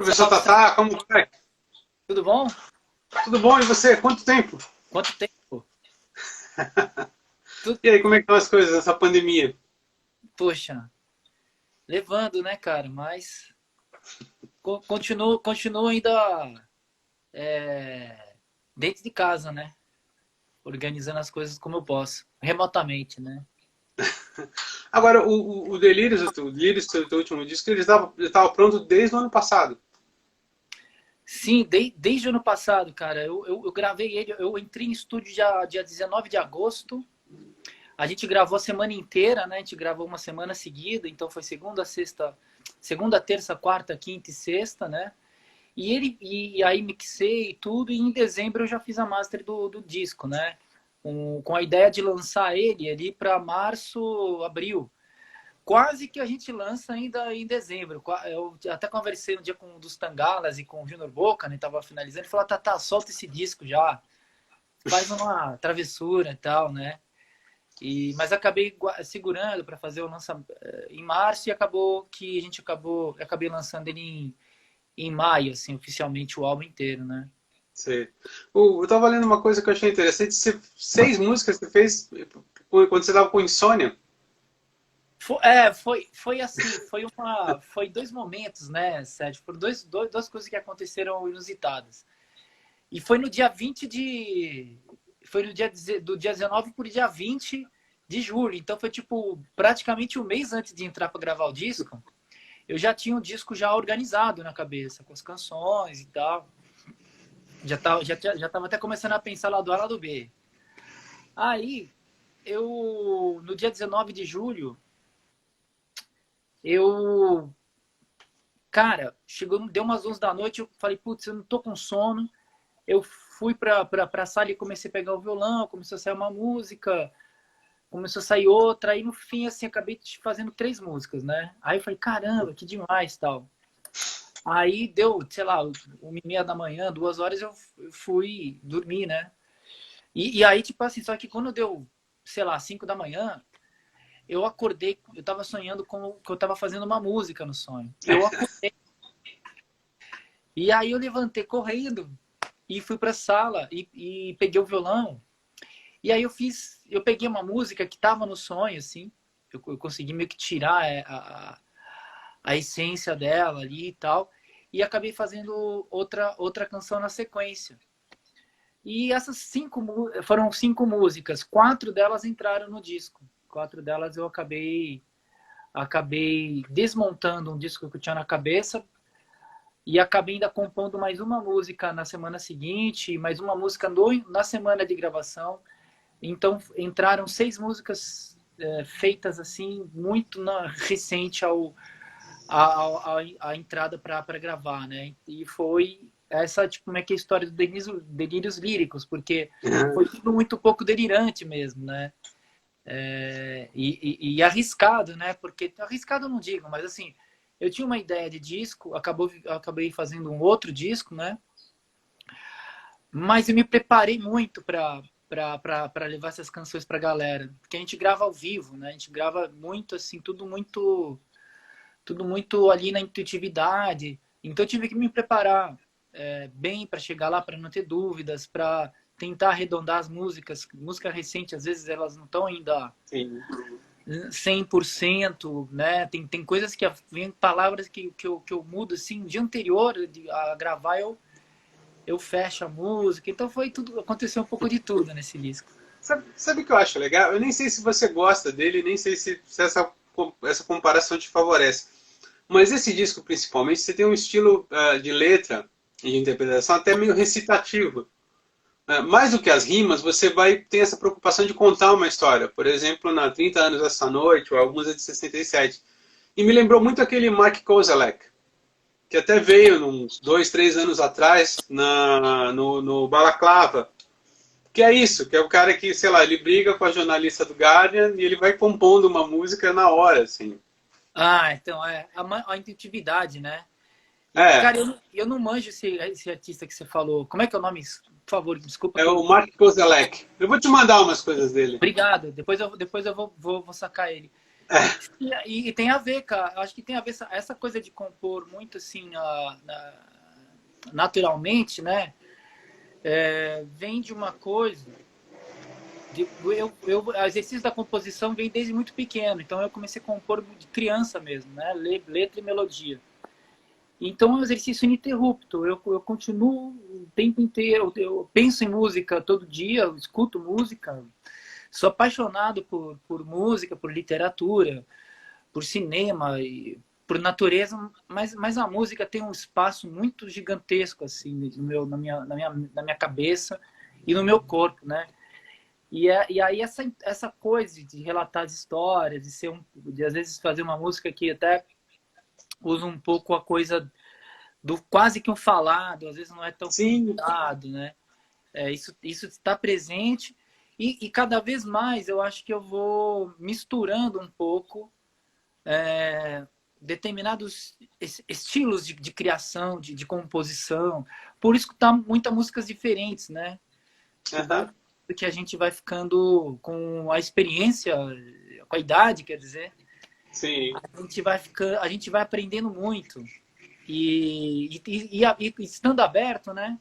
Professor Salve, Tatá, como vai? tudo bom? Tudo bom? E você? Quanto tempo? Quanto tempo? Tu... E aí, como é que estão as coisas nessa pandemia? Poxa, levando, né, cara? Mas continuo ainda dentro de casa, né? Organizando as coisas como eu posso, remotamente, né? Agora, o Delírios, o Delírios, teu último disco, ele estava pronto desde o ano passado. Sim, desde o ano passado, cara, eu gravei ele, eu entrei em estúdio dia 19 de agosto. A gente gravou a semana inteira, né? A gente gravou uma semana seguida, então foi segunda, terça, quarta, quinta e sexta, né? E aí mixei e tudo, e em dezembro eu já fiz a master do disco, né? Com a ideia de lançar ele ali para março, abril. Quase que a gente lança ainda em dezembro. Eu até conversei um dia com um dos Tangalas e com o Junior Boca, né? Tava finalizando, ele falou: tá, solta esse disco já, faz uma travessura e tal, né? Mas acabei segurando para fazer o lançamento em março e acabei lançando ele em maio, assim, oficialmente o álbum inteiro, né? Sei. Eu estava lendo uma coisa que eu achei interessante. Seis músicas que você fez quando você estava com insônia. Foi assim, foi dois momentos, né, Sérgio? Foram duas coisas que aconteceram inusitadas. E foi no dia 20 de. Foi no do dia 19 por dia 20 de julho. Então foi tipo praticamente um mês antes de entrar para gravar o disco. Eu já tinha o disco já organizado na cabeça, com as canções e tal. Já tava até começando a pensar lá do A, lá do B. Aí, no dia 19 de julho, eu, deu umas 11 da noite, eu falei, putz, eu não tô com sono. Eu fui pra sala e comecei a pegar o violão, começou a sair uma música, começou a sair outra, aí no fim, assim, acabei fazendo três músicas, né? Aí eu falei, caramba, que demais, tal. Aí deu, sei lá, 1h30 da manhã, 2 horas, eu fui dormir, né? E aí, tipo assim, só que quando deu, sei lá, 5 da manhã, eu acordei, eu tava sonhando com que eu tava fazendo uma música no sonho. Eu acordei. E aí eu levantei correndo e fui pra sala e peguei o violão. E aí eu peguei uma música que tava no sonho, assim. Eu consegui meio que tirar a essência dela ali e tal. E acabei fazendo outra canção na sequência. E essas foram 5 músicas. 4 delas entraram no disco. 4 delas eu acabei desmontando um disco que eu tinha na cabeça e acabei ainda compondo mais uma música na semana seguinte, mais uma música na semana de gravação. Então entraram 6 músicas feitas assim muito recente a entrada para gravar, né? E foi essa, tipo, como é que é a história do Delírios Líricos, porque foi tudo muito pouco delirante mesmo, né? E arriscado, né? Porque arriscado eu não digo, mas assim, eu tinha uma ideia de disco, acabei fazendo um outro disco, né? Mas eu me preparei muito para levar essas canções para a galera, porque a gente grava ao vivo, né? A gente grava muito assim, tudo muito ali na intuitividade. Então eu tive que me preparar bem para chegar lá, para não ter dúvidas, para tentar arredondar as músicas. Música recente, às vezes elas não estão ainda Sim. 100%, né? Tem coisas que vem palavras que eu mudo assim, dia anterior a gravar eu fecho a música. Então foi tudo, aconteceu um pouco de tudo nesse disco. Sabe o que eu acho legal? Eu nem sei se você gosta dele, nem sei se essa comparação te favorece. Mas esse disco, principalmente, você tem um estilo de letra e de interpretação até meio recitativo. Mais do que as rimas, você vai ter essa preocupação de contar uma história. Por exemplo, na 30 anos essa noite, ou algumas é de 67. E me lembrou muito aquele Mark Kozelek, que até veio uns 2, 3 anos atrás no Balaclava. Que é isso, que é o cara que, sei lá, ele briga com a jornalista do Guardian e ele vai compondo uma música na hora, assim. Ah, então a intuitividade, né? É, Cara, eu não manjo esse artista que você falou. Como é que é o nome? Por favor, desculpa é que o eu. Mark Kozelek. Eu vou te mandar umas coisas dele. Obrigado. Depois eu vou sacar ele. E tem a ver, cara. Acho que tem a ver essa coisa de compor muito assim naturalmente, né? Vem de uma coisa. O exercício da composição vem desde muito pequeno, então eu comecei a compor de criança mesmo, né? Letra e melodia. Então é um exercício ininterrupto. Eu continuo o tempo inteiro. Eu penso em música todo dia, eu escuto música. Sou apaixonado por música, por literatura, por cinema e por natureza, mas a música tem um espaço muito gigantesco assim na minha cabeça e no meu corpo, né? E aí essa coisa de relatar as histórias, de às vezes fazer uma música que até usa um pouco a coisa do quase que um falado, às vezes não é tão Sim. cantado, né? Isso está presente e cada vez mais eu acho que eu vou misturando um pouco determinados estilos de criação, de composição, por escutar muitas músicas diferentes, né? Uhum. Que a gente vai ficando com a experiência, com a idade, quer dizer, Sim. a gente vai aprendendo muito e estando aberto, né?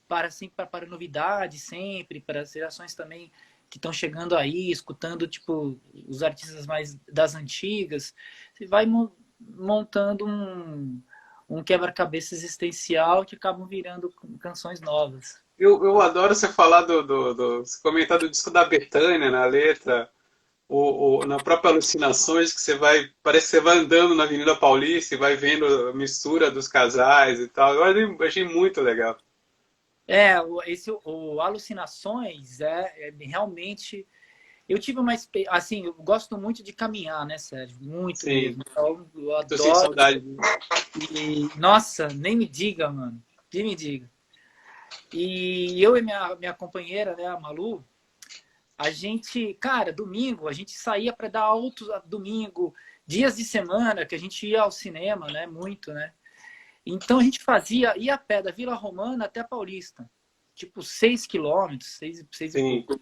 Para novidades sempre, para as gerações também que estão chegando aí, escutando tipo os artistas mais das antigas, você vai montando um quebra-cabeça existencial que acabam virando canções novas. Eu adoro você falar você comentar do disco da Bethânia na letra, na própria Alucinações, que parece que você vai andando na Avenida Paulista e vai vendo a mistura dos casais e tal. Achei muito legal. O Alucinações é realmente. Eu tive uma experiência. Assim, eu gosto muito de caminhar, né, Sérgio? Muito Sim, mesmo. Então, eu tô sem adoro. saudade. E, nossa, nem me diga, mano. Nem me diga. E eu e minha companheira, né, a Malu, a gente, cara, domingo, a gente saía para dar outros domingo, dias de semana que a gente ia ao cinema, né? Muito, né? Então a gente ia a pé da Vila Romana até a Paulista. Tipo, 6 quilômetros, seis e Sim, pouco.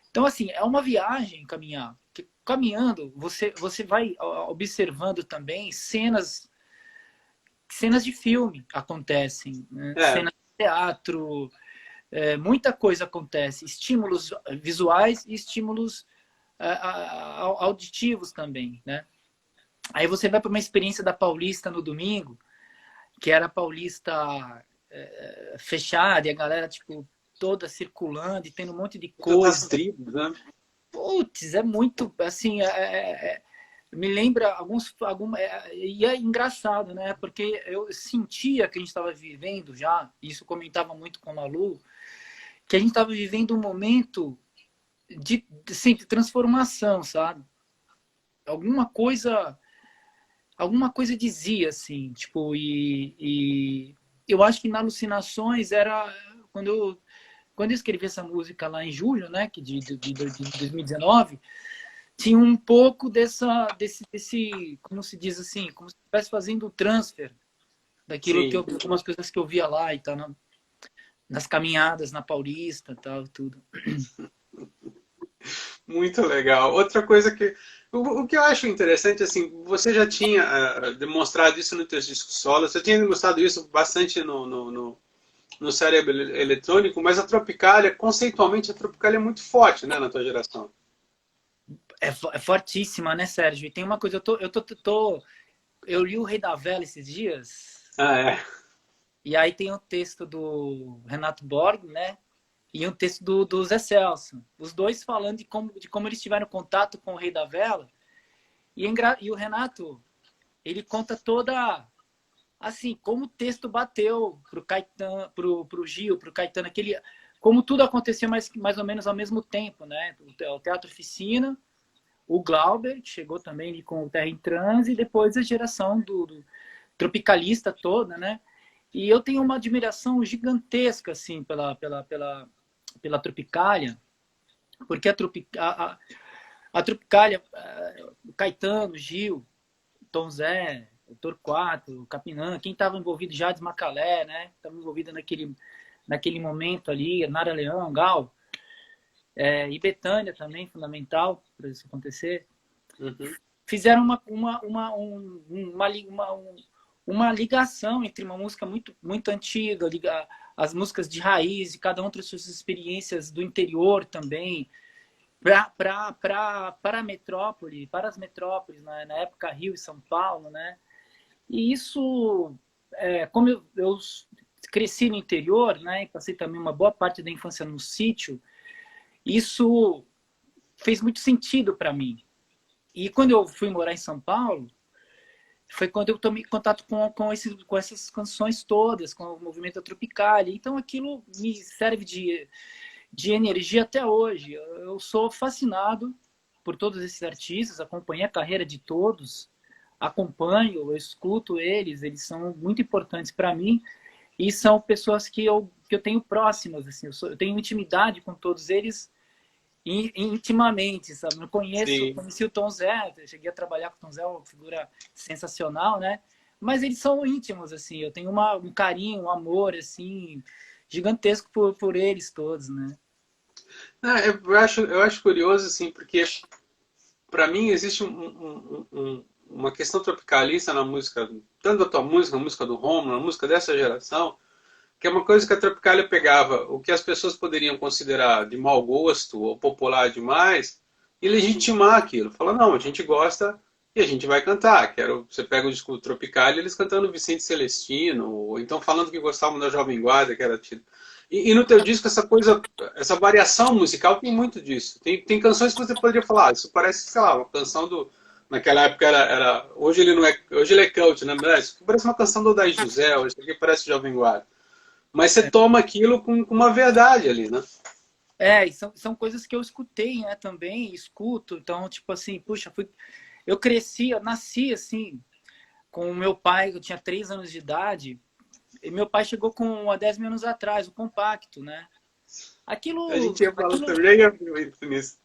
Então, assim, é uma viagem caminhar. Caminhando, você vai observando também cenas de filme acontecem, né? é, Cenas de teatro, muita coisa acontece. Estímulos visuais e estímulos auditivos também, né? Aí você vai para uma experiência da Paulista no domingo, que era a Paulista fechada e a galera, tipo, toda circulando e tendo um monte de das coisa. tribos, né? Putz, é muito, assim, me lembra e é engraçado, né? Porque eu sentia que a gente estava vivendo já, isso comentava muito com a Malu, que a gente estava vivendo um momento assim, de transformação, sabe? Alguma coisa, alguma coisa dizia assim, tipo, e eu acho que na Alucinações era quando eu escrevi essa música lá em julho, né, que de 2019, tinha um pouco desse, como se diz assim, como se estivesse fazendo o transfer daquilo Sim, algumas coisas que eu via lá e tal, nas caminhadas na Paulista, tal, tudo. muito legal. Outra coisa o que eu acho interessante, assim, você já tinha demonstrado isso no teu disco solo, você tinha demonstrado isso bastante no cérebro eletrônico, mas a Tropicália, conceitualmente, a Tropicália é muito forte, né, na tua geração. É fortíssima, né, Sérgio? E tem uma coisa, eu li o Rei da Vela esses dias, Ah, é. e aí tem um texto do Renato Borg, né? E um texto do Zé Celso. Os dois falando de como eles tiveram contato com o Rei da Vela. E o Renato, ele conta toda, assim, como o texto bateu pro Caetano, pro Gil, pro Caetano, como tudo aconteceu mais ou menos ao mesmo tempo, né? O Teatro Oficina, o Glauber, que chegou também ali com o Terra em Transe, e depois a geração do tropicalista toda, né? E eu tenho uma admiração gigantesca, assim, pela Tropicália, porque a Tropicália, Caetano, Gil, Tom Zé, o Torquato, o Capinã, quem estava envolvido, Jades Macalé, né? Estava envolvido naquele momento ali, Nara Leão, Gal, e Bethânia também, fundamental para isso acontecer. Uhum. fizeram uma ligação entre uma música muito antiga, as músicas de raiz, e cada um trouxe suas experiências do interior também, para a metrópole, para as metrópoles, né? Na época Rio e São Paulo, né? E isso, como eu cresci no interior, né? E passei também uma boa parte da infância no sítio, isso fez muito sentido para mim. E quando eu fui morar em São Paulo, foi quando eu tomei contato com essas canções todas, com o movimento tropical. Então aquilo me serve de energia até hoje. Eu sou fascinado por todos esses artistas, acompanhei a carreira de todos, acompanho, eu escuto eles são muito importantes para mim e são pessoas que eu tenho próximas, assim, eu tenho intimidade com todos eles intimamente, sabe? Eu conheci o Tom Zé, eu cheguei a trabalhar com o Tom Zé, uma figura sensacional, né? Mas eles são íntimos, assim, eu tenho um carinho, um amor, assim, gigantesco por eles todos, né? Eu acho curioso, assim, porque para mim existe uma questão tropicalista na música, tanto da tua música, na música do Romulo, na música dessa geração, que é uma coisa que a Tropicália pegava o que as pessoas poderiam considerar de mau gosto ou popular demais e legitimar aquilo. Falar, não, a gente gosta e a gente vai cantar. Você pega o disco Tropicália, eles cantando Vicente Celestino, ou então falando que gostavam da Jovem Guarda, que era tido. E no teu disco, essa variação musical tem muito disso. Tem canções que você poderia falar, isso parece, sei lá, uma canção do... Naquela época hoje ele não é, hoje ele é cult, né? Mas isso parece uma canção do Odair José, hoje aqui parece Jovem Guarda. Mas você toma aquilo com uma verdade ali, né? E são coisas que eu escutei, né, também, escuto. Então, tipo assim, puxa, eu nasci assim, com o meu pai, eu tinha 3 anos de idade, e meu pai chegou há 10 anos atrás, o compacto, né? Aquilo, a gente ia falar também nisso.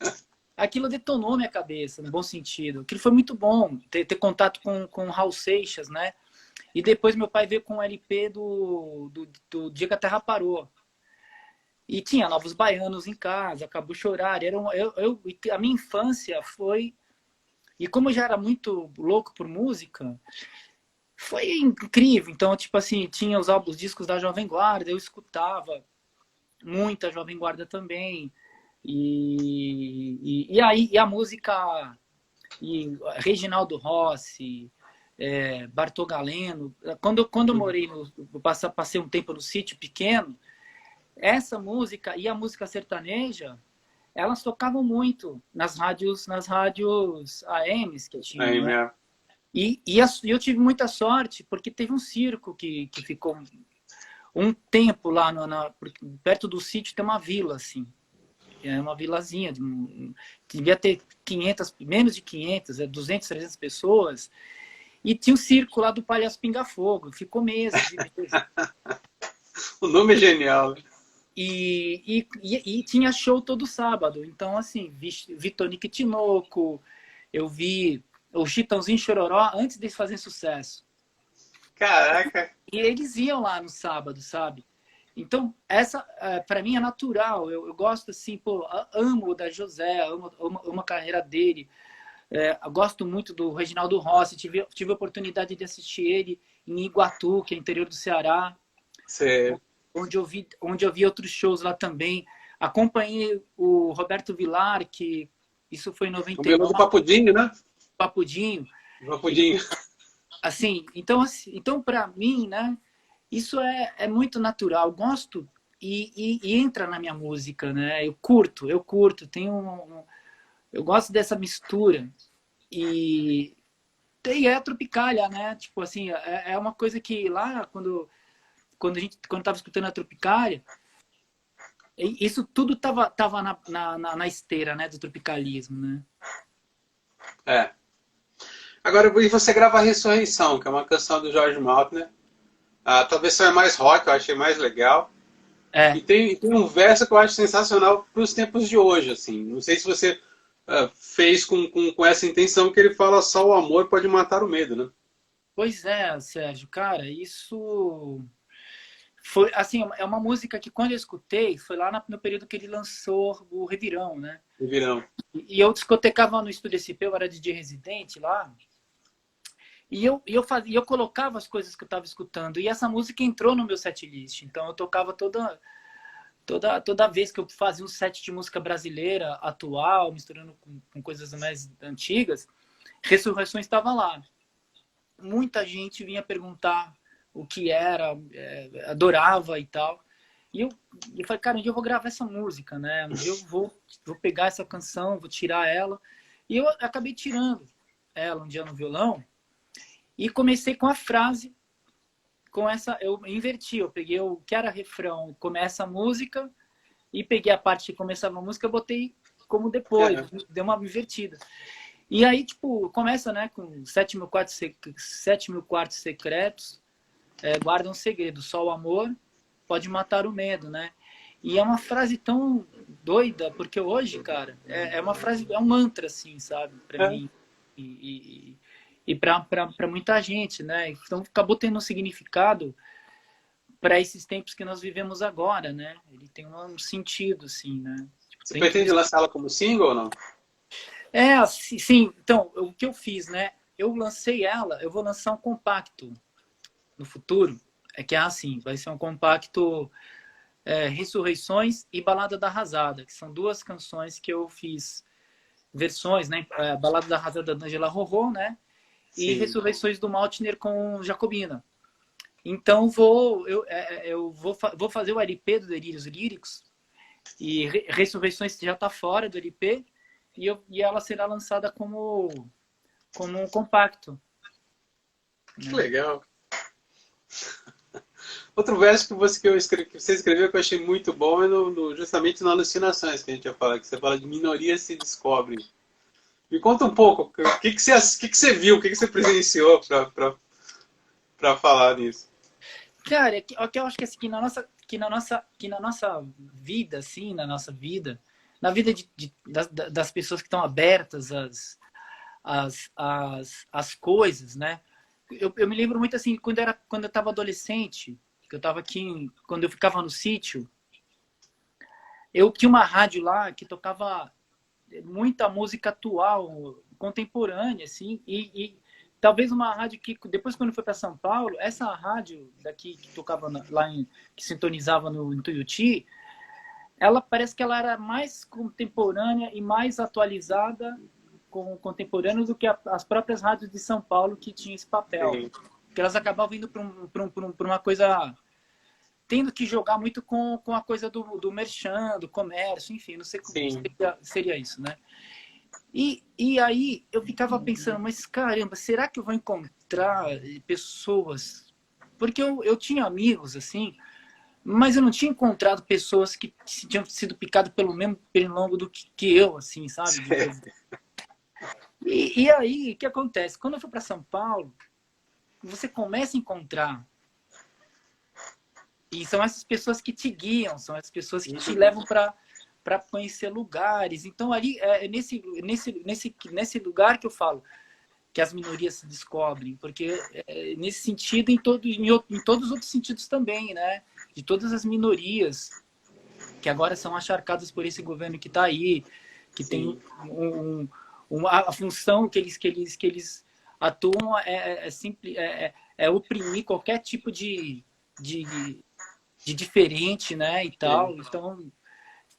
Aquilo detonou minha cabeça, no bom sentido. Aquilo foi muito bom, ter contato com o Raul Seixas, né? E depois meu pai veio com o LP do Dia que a Terra Parou. E tinha Novos Baianos em casa, Acabou Chorar. A minha infância foi... E como eu já era muito louco por música, foi incrível. Então, tipo assim, tinha os discos da Jovem Guarda, eu escutava muita Jovem Guarda também. E aí a música... E Reginaldo Rossi... Bartol Galeno. Quando eu morei passei um tempo no sítio pequeno, essa música e a música sertaneja, elas tocavam muito nas rádios AMs que tinha, né? E eu tive muita sorte porque teve um circo que ficou um tempo lá perto do sítio. Tem uma vila assim, é uma vilazinha, devia ter 500, menos de 500, 200, 300 pessoas. E tinha o circo lá do Palhaço Pinga Fogo. Ficou meses. O nome é genial. E tinha show todo sábado. Então, assim, vi Tonique Tinoco, eu vi o Chitãozinho e Chororó antes deles fazerem sucesso. Caraca! E eles iam lá no sábado, sabe? Então, para mim é natural. Eu gosto, assim, amo o da José, amo a carreira dele. Eu gosto muito do Reginaldo Rossi. Tive a oportunidade de assistir ele em Iguatu, que é interior do Ceará, onde eu vi outros shows lá também. Acompanhei o Roberto Vilar, que isso foi em 99. O do Papudinho, né? Papudinho. Papudinho. Assim, então para mim, né, isso é muito natural. Eu gosto e entra na minha música, né? Eu curto. Eu gosto dessa mistura. E é Tropicália, né? Tipo assim, é uma coisa que lá, quando tava escutando a Tropicália, isso tudo tava na esteira, né, do tropicalismo, né? Agora, e você grava a Ressurreição, que é uma canção do George Maltner. Talvez seja mais rock, eu achei mais legal. E tem um verso que eu acho sensacional para os tempos de hoje, assim. Não sei se você fez com essa intenção, que ele fala só o amor pode matar o medo, né? Pois é, Sérgio, cara, isso Foi, assim, é uma música que quando eu escutei, foi lá no período que ele lançou o Revirão, né? Virão. E eu discotecava no Estúdio SP, eu era DJ residente lá, e eu colocava as coisas que eu estava escutando, e essa música entrou no meu setlist, então eu tocava toda vez que eu fazia um set de música brasileira, atual, misturando com coisas mais antigas, Ressurreições estava lá. Muita gente vinha perguntar o que era, adorava e tal. E eu falei, cara, um dia eu vou gravar essa música, né? Um dia eu vou pegar essa canção, vou tirar ela. E eu acabei tirando ela um dia no violão e comecei com a frase, com essa, eu inverti, eu peguei o que era refrão, começa a música, e peguei a parte que começava a música, eu botei como depois, deu uma invertida. E aí, tipo, começa, né, com 7.000 quartos secretos, guarda um segredo, só o amor pode matar o medo, né? E é uma frase tão doida, porque hoje, cara, é uma frase, é um mantra, assim, sabe, pra mim. E para muita gente, né? Então acabou tendo um significado para esses tempos que nós vivemos agora, né? Ele tem um sentido, assim, né? Tipo, Você pretende lançar ela como single ou não? Assim, sim. Então, o que eu fiz, né? Eu lancei ela, eu vou lançar um compacto no futuro. Que é assim, vai ser um compacto Ressurreições e Balada da Arrasada, que são duas canções que eu fiz versões, né? Balada da Arrasada da Angela Rorô, né? E Sim. Ressurreições do Maltner com Jacobina. Então eu vou fazer o LP do Delírios Líricos e Ressurreições já está fora do LP e ela será lançada como um compacto. Que legal. Outro verso que você escreveu que eu achei muito bom é justamente no Alucinações, que a gente ia falar, que você fala de minorias se descobrem. Me conta um pouco, o que você viu, o que você presenciou para falar nisso? Cara, que eu acho que assim, que na nossa vida, assim, na vida das pessoas que estão abertas às coisas, né? Eu me lembro muito assim, quando eu estava adolescente, que eu estava aqui, quando eu ficava no sítio, eu tinha uma rádio lá que tocava muita música atual, contemporânea, assim, e talvez uma rádio que, depois quando foi para São Paulo, essa rádio daqui que tocava que sintonizava no Tuiuti, ela parece que ela era mais contemporânea e mais atualizada com o contemporâneo do que as próprias rádios de São Paulo que tinham esse papel. Sim. Porque elas acabavam indo para uma coisa, tendo que jogar muito com a coisa do merchan, do comércio, enfim, não sei como seria isso, né? E aí eu ficava pensando, mas caramba, será que eu vou encontrar pessoas? Porque eu tinha amigos, assim, mas eu não tinha encontrado pessoas que tinham sido picadas pelo mesmo pernilongo do que eu, assim, sabe? E aí, o que acontece? Quando eu fui para São Paulo, você começa a encontrar. E são essas pessoas que te guiam, são essas pessoas que te levam para conhecer lugares. Então, ali, nesse lugar que eu falo que as minorias se descobrem, porque nesse sentido, em todos os outros sentidos também, né? De todas as minorias que agora são acharcadas por esse governo que está aí, que tem a função que eles atuam é oprimir qualquer tipo de diferente, né? E tal. Então,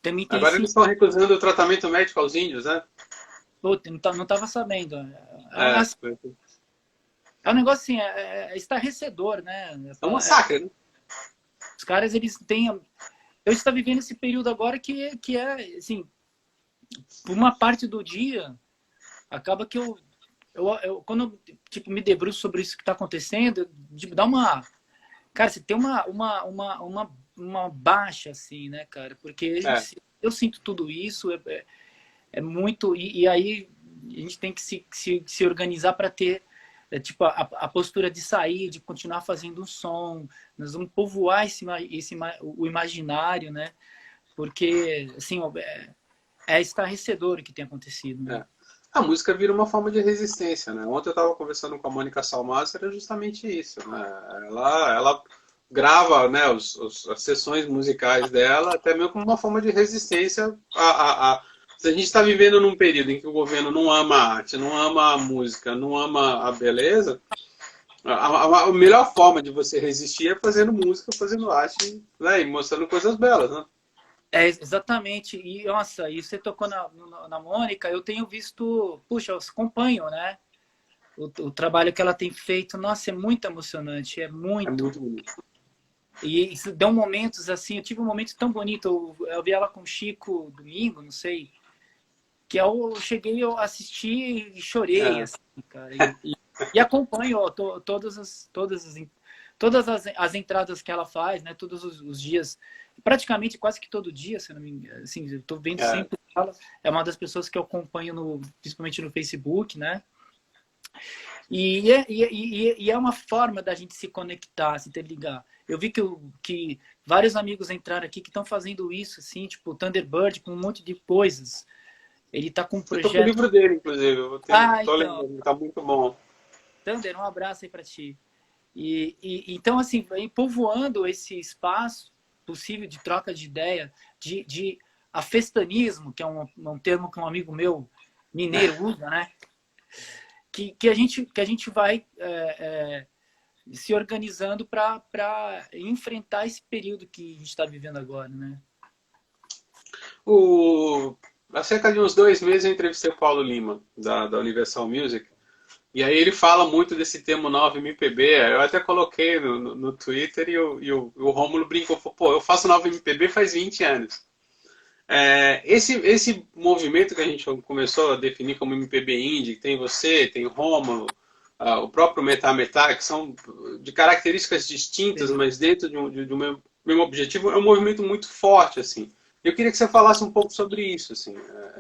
também tem Agora eles estão recusando o tratamento médico aos índios, né? Não estava sabendo. É um negócio assim, estarrecedor, né? É um massacre, né? Os caras, eles têm... Eu estou vivendo esse período agora que é, assim, por uma parte do dia, acaba que quando eu, tipo, me debruço sobre isso que está acontecendo, tipo, dá uma... Cara, você tem uma baixa, assim, né, cara? Porque eu sinto tudo isso, é muito... E aí a gente tem que se organizar para ter tipo a postura de sair, de continuar fazendo um som. Nós vamos povoar o imaginário, né? Porque, assim, é estarrecedor o que tem acontecido, né? A música vira uma forma de resistência, né? Ontem eu estava conversando com a Mônica Salmazo, era justamente isso, né? Ela grava, né, as sessões musicais dela, até mesmo como uma forma de resistência se a gente está vivendo num período em que o governo não ama a arte, não ama a música, não ama a beleza, a melhor forma de você resistir é fazendo música, fazendo arte, né, e mostrando coisas belas, né? É, exatamente. E, nossa, e você tocou na Mônica, eu tenho visto, puxa, eu acompanho, né? O trabalho que ela tem feito, nossa, é muito emocionante, é É muito. muito bonito. E isso deu momentos assim, eu tive um momento tão bonito, eu vi ela com o Chico domingo, não sei, que eu cheguei, eu assisti e chorei, É. assim, cara. E acompanho ó, todas as entradas que ela faz, né? Todos os dias, praticamente quase que todo dia, se eu não me engano, assim, eu tô vendo É. sempre ela. É uma das pessoas que eu acompanho principalmente no Facebook, né? E é uma forma da gente se conectar, se interligar. Eu vi que vários amigos entraram aqui que estão fazendo isso, assim, tipo o Thunderbird, com um monte de coisas. Ele tá com um Eu tô com o projeto. livro dele, inclusive. Ah, Tô então, lendo, tá muito bom. Thunder, um abraço aí para ti. Então, assim, vai povoando esse espaço possível de troca de ideia, de afestanismo, que é um termo que um amigo meu mineiro usa, né? Que a gente vai se organizando para enfrentar esse período que a gente está vivendo agora, né? Há cerca de uns 2 meses eu entrevistei o Paulo Lima, da Universal Music, e aí ele fala muito desse termo 9 MPB. Eu até coloquei no Twitter e o Rômulo brincou, falou, pô, eu faço 9 MPB faz 20 anos. Esse movimento que a gente começou a definir como MPB Indie, tem você, tem o Rômulo, o próprio Metá Metá, que são de características distintas, Sim. mas dentro de um mesmo objetivo, é um movimento muito forte, assim. Eu queria que você falasse um pouco sobre isso, assim.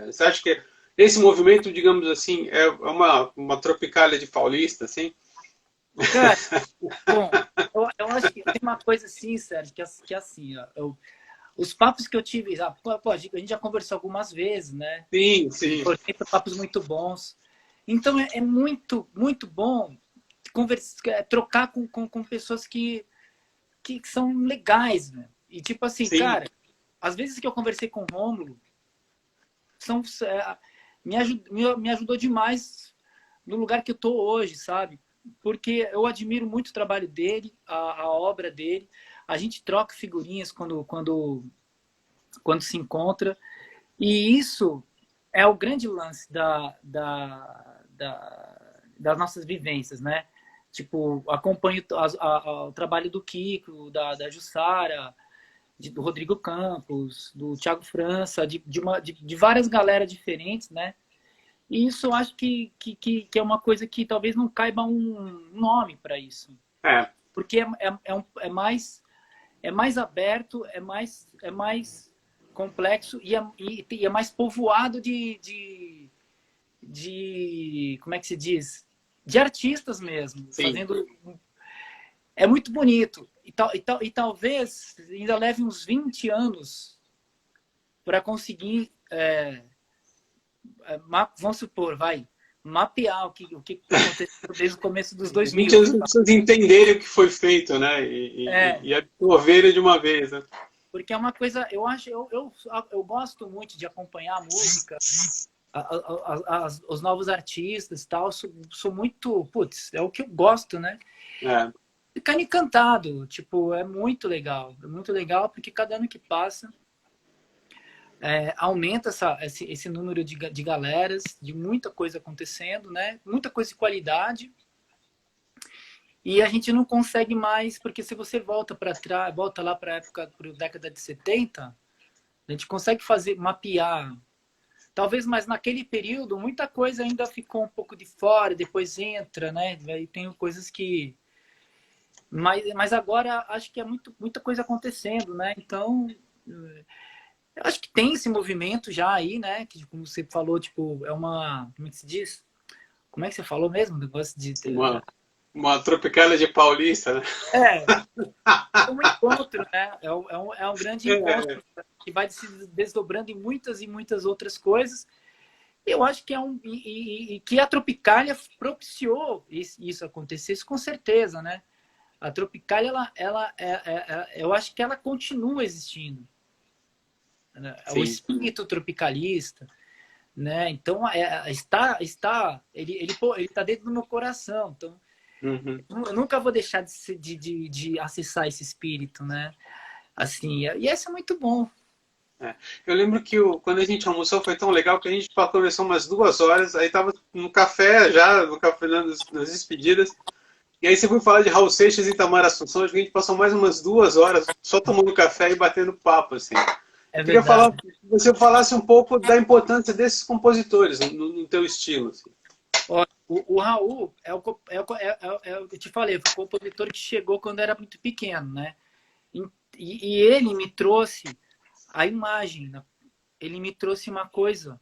Você acha que esse movimento, digamos assim, é uma tropicália de paulista, assim? Cara, bom, eu acho que tem uma coisa assim, Sérgio, que é assim, ó, os papos que eu tive, pô, a gente já conversou algumas vezes, né? Sim, sim. Foram papos muito bons. Então é muito, muito bom trocar com pessoas que são legais, né? E tipo assim, Sim, cara, às vezes que eu conversei com o Rômulo, me ajudou demais no lugar que eu tô hoje, sabe? Porque eu admiro muito o trabalho dele, a obra dele. A gente troca figurinhas quando se encontra. E isso é o grande lance das nossas vivências, né? Tipo, acompanho o trabalho do Kiko, da Jussara, do Rodrigo Campos, do Thiago França, de várias galera diferentes, né? E isso eu acho que é uma coisa que talvez não caiba um nome para isso. é, Porque é mais aberto, é mais complexo e é mais povoado como é que se diz? De artistas mesmo, sim. fazendo. É muito bonito. E talvez ainda leve uns 20 anos para conseguir, vamos supor, mapear o que aconteceu desde o começo dos 20 2000. anos para pessoas entenderem o que foi feito, né? É, E absorverem de uma vez, né? porque é uma coisa, eu acho, eu gosto muito de acompanhar a música, os novos artistas e tal. Sou muito, putz, é o que eu gosto, né? É, Ficar encantado, tipo, é muito legal porque cada ano que passa aumenta esse número de galeras, de muita coisa acontecendo, né? Muita coisa de qualidade. E a gente não consegue mais, porque se você volta para trás, volta lá para a época, para a década de 70, a gente consegue mapear. Talvez, mas naquele período, muita coisa ainda ficou um pouco de fora, depois entra, né? Aí tem coisas que. Mas agora acho que é muita coisa acontecendo, né? Então, eu acho que tem esse movimento já aí, né? Que, como você falou, tipo, é uma. Como é que se diz? Como é que você falou mesmo? Negócio de. uma tropicália de paulista, né? É, é um encontro, né? É um grande É, encontro que vai se desdobrando em muitas e muitas outras coisas. Eu acho que que a Tropicália propiciou isso acontecer, isso com certeza, né? A Tropicália, eu acho que ela continua existindo, né? O Sim. espírito tropicalista, né? Então, ele tá dentro do meu coração. Então, Uhum. eu nunca vou deixar de acessar esse espírito, né? Assim, e isso é muito bom. É. Eu lembro que quando a gente almoçou foi tão legal que a gente conversou umas 2 horas, aí tava no café já, no café nas despedidas, e aí você foi falar de Raul Seixas e Itamar Assunção, acho que a gente passou mais umas 2 horas só tomando café e batendo papo, assim. É Queria falar, verdade. que você falasse um pouco da importância desses compositores no teu estilo. Assim. Ó, o Raul eu te falei, foi o compositor que chegou quando eu era muito pequeno, né? E ele me trouxe a imagem, né? Ele me trouxe uma coisa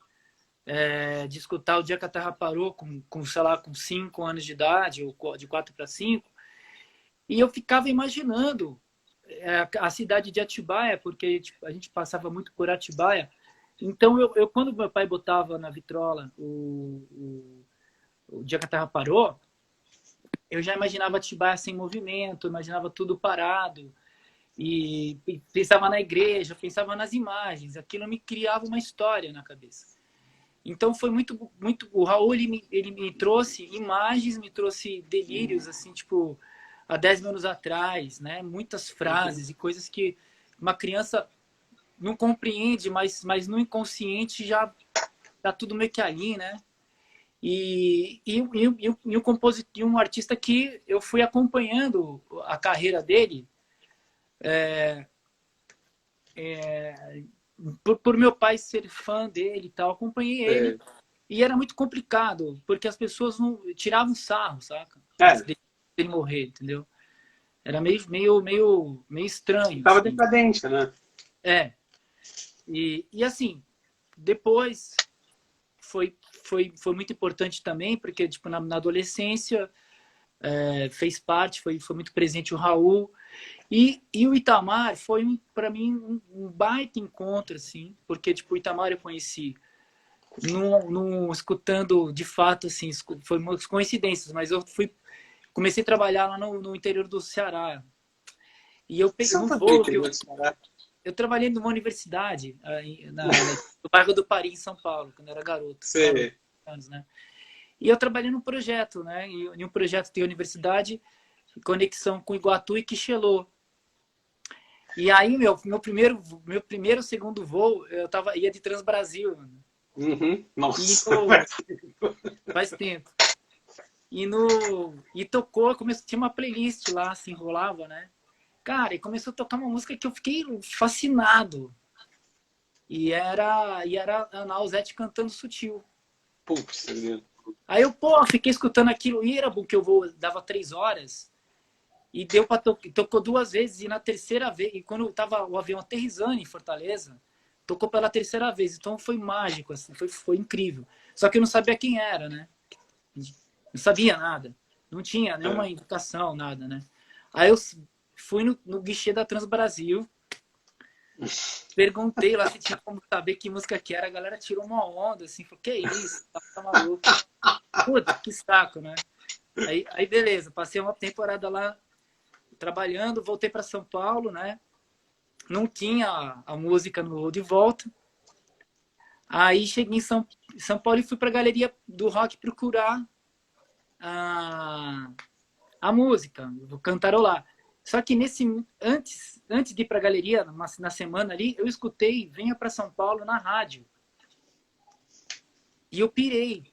de escutar O Dia que a Terra Parou sei lá, com 5 anos de idade, ou de 4 para 5, e eu ficava imaginando a cidade de Atibaia, porque tipo, a gente passava muito por Atibaia. Então, quando meu pai botava na vitrola o Dia que a Terra Parou, eu já imaginava Atibaia sem movimento, imaginava tudo parado, e pensava na igreja, pensava nas imagens, aquilo me criava uma história na cabeça. Então foi muito o Raul ele me trouxe imagens, me trouxe delírios assim, tipo há 10 anos atrás, né? Muitas frases e coisas que uma criança não compreende, mas no inconsciente já tá tudo meio que ali, né? E um compositor, um artista que eu fui acompanhando a carreira dele por meu pai ser fã dele e tal, acompanhei ele. E era muito complicado, porque as pessoas não tiravam sarro, saca? Antes dele morrer, entendeu? Era meio estranho. Estava Assim. decadente, né? É. E assim, depois foi muito importante também, porque tipo, na adolescência fez parte, foi muito presente o Raul. E o Itamar foi, para mim, um baita encontro, assim, porque tipo, o Itamar eu conheci escutando de fato, assim, foi umas coincidências, mas eu comecei a trabalhar lá no interior do Ceará. E eu peguei Só no foi voo que muito barato. eu trabalhei numa universidade no bairro do Paris, em São Paulo, quando eu era garoto, anos, né? E eu trabalhei num projeto, né? Em um projeto de universidade, conexão com Iguatu e Quixelô. E aí, segundo voo, ia de Transbrasil, mano. Uhum. Nossa, Faz tempo. E tocou, tinha uma playlist lá, se enrolava, né? Cara, e começou a tocar uma música que eu fiquei fascinado. E era a Nausete cantando Sutil. putz, Aí eu, fiquei escutando aquilo, e era bom que dava 3 horas, e deu pra tocou 2 vezes, e na terceira vez, e quando tava o avião aterrissando em Fortaleza, tocou pela terceira vez, então foi mágico, assim, foi incrível. Só que eu não sabia quem era, né? Não sabia nada. Não tinha nenhuma indicação, nada, né? Aí eu fui no guichê da Transbrasil, perguntei lá se tinha como saber que música que era. A galera tirou uma onda, assim, falou, que isso? Tá maluco. Puta, que saco, né? Aí beleza, passei uma temporada lá trabalhando, voltei para São Paulo, né? Não tinha a música no voo de volta. Aí cheguei em São Paulo e fui para a Galeria do Rock procurar a música, vou cantarolar. Só que antes de ir para a galeria, na semana ali, eu escutei Venha para São Paulo na rádio. E eu pirei.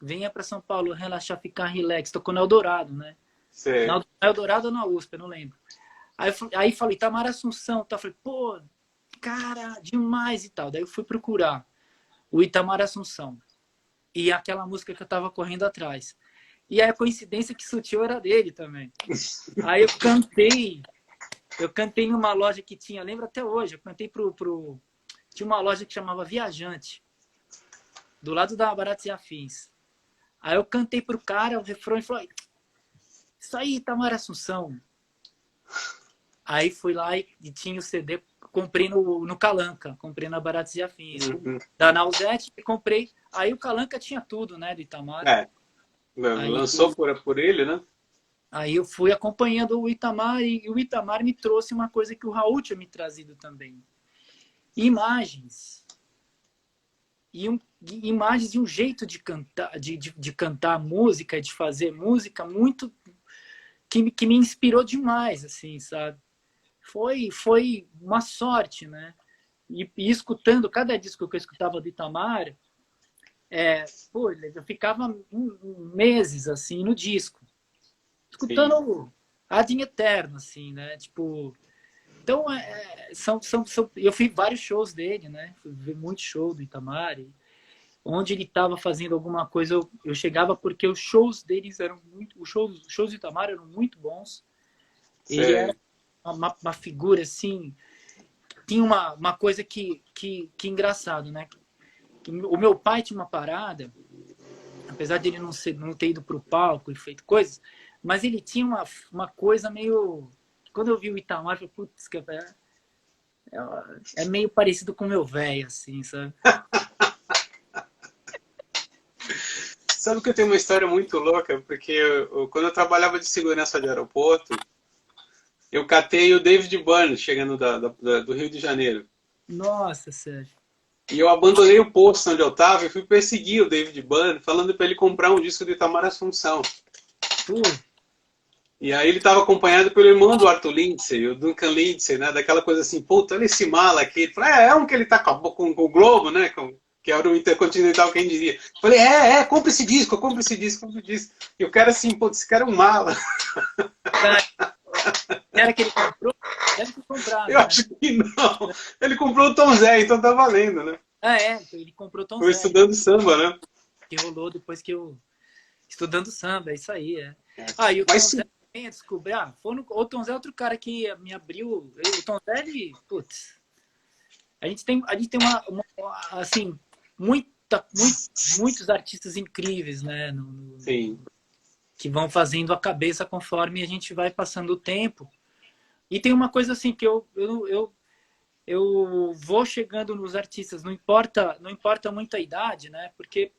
Venha para São Paulo, relaxar, ficar relax. Tocou no Eldorado, né? Na Eldorado ou na USP, eu não lembro. Aí falei, Itamar Assunção. Tá? Falei, pô, cara, demais e tal. Daí eu fui procurar o Itamar Assunção. E aquela música que eu tava correndo atrás. E aí a coincidência que Sutil era dele também. Aí eu cantei numa loja que tinha, lembro até hoje, eu cantei tinha uma loja que chamava Viajante, do lado da Baratos e Afins. Aí eu cantei pro cara o refrão e falei, isso aí, Itamar Assunção. Aí fui lá e tinha o CD, comprei no Calanca, comprei na Baratos e Afins. Da Nausete, comprei. Aí o Calanca tinha tudo, né, do Itamar. Lançou por ele, né? Aí eu fui acompanhando o Itamar e o Itamar me trouxe uma coisa que o Raul tinha me trazido também. Imagens. Imagens de um jeito de cantar, de cantar música, de fazer música muito que me inspirou demais, assim, sabe? Foi uma sorte, né? E escutando cada disco que eu escutava do Itamar, pô, eu ficava meses assim no disco, escutando Sim. ad eterno, assim, né? Tipo, então eu fiz vários shows dele, né? Fui ver muito show do Itamar. Onde ele estava fazendo alguma coisa, eu chegava porque os shows deles eram muito, os shows do Itamar eram muito bons. Ele era Sei. uma figura assim, tinha uma coisa que engraçado, né? O meu pai tinha uma parada, apesar de ele não ter ido para o palco e feito coisas, mas ele tinha uma coisa meio. Quando eu vi o Itamar, eu falei, putz, é meio parecido com o meu velho, assim, sabe? Sabe que eu tenho uma história muito louca? Porque quando eu trabalhava de segurança de aeroporto, eu catei o David Byrne chegando do Rio de Janeiro. Nossa, Sérgio. E eu abandonei o posto onde eu estava e fui perseguir o David Byrne, falando para ele comprar um disco do Itamar Assunção. Pô, E aí ele estava acompanhado pelo irmão do Arthur Lindsay, o Duncan Lindsay, né? Daquela coisa assim, puta, olha esse mala aqui. Ele falou, é um que ele tá com o Globo, né? Que era o Intercontinental, quem diria. Eu falei, compra esse disco, compra esse disco, compra esse disco. E o cara assim, pô, esse cara é um mala. era que ele comprou? Deve ter comprado, Eu né? acho que não. Ele comprou o Tom Zé, então tá valendo, né? Ah, então ele comprou Tom Foi Zé, estudando samba, né? que rolou depois que eu... Estudando samba, é isso aí, Ah, e o Mas Tom Zé sim, também, descobri, o Tom Zé é outro cara que me abriu... O Tom Zé, ele... Putz, a gente tem assim, muitos artistas incríveis, né? sim. Que vão fazendo a cabeça conforme a gente vai passando o tempo. E tem uma coisa assim que eu vou chegando nos artistas, não importa muito a idade, né? Porque